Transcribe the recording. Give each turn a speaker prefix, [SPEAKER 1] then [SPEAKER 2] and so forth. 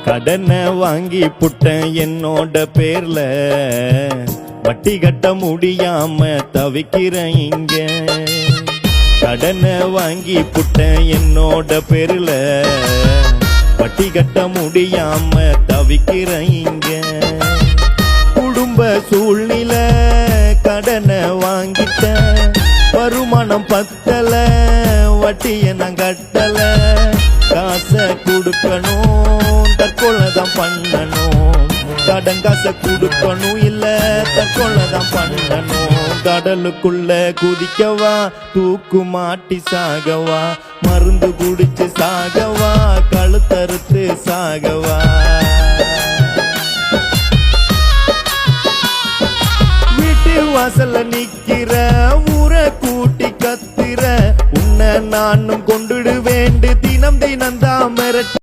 [SPEAKER 1] கடனை வாங்கி புட்டேன் என்னோட பேர்ல, வட்டி கட்ட முடியாம தவிக்கிறேன் இங்க. கடனை வாங்கி புட்டேன் என்னோட பேர்ல, வட்டி கட்ட முடியாம தவிக்கிறேன் இங்க. குடும்ப சூழ்நிலை கடனை வாங்கிட்டேன், வருமானம் பத்தல, வட்டியை நான் கட்டல. காசை கொடுக்கணும், தற்கொலை தான் பண்ணணும். கடன் காசை கொடுக்கணும், இல்ல தற்கொலை தான் பண்ணணும். கடலுக்குள்ள குதிக்கவா, தூக்கு மாட்டி சாகவா, மருந்து குடிச்சு சாகவா, கழுத்தறுத்து சாகவா. வீட்டு வாசல்ல நிக்கிற, ஊரை கூட்டி கத்திர, உன்னை நானும் கொண்டுடுவேண்டு தினம் தினம் தான் மிரட்டி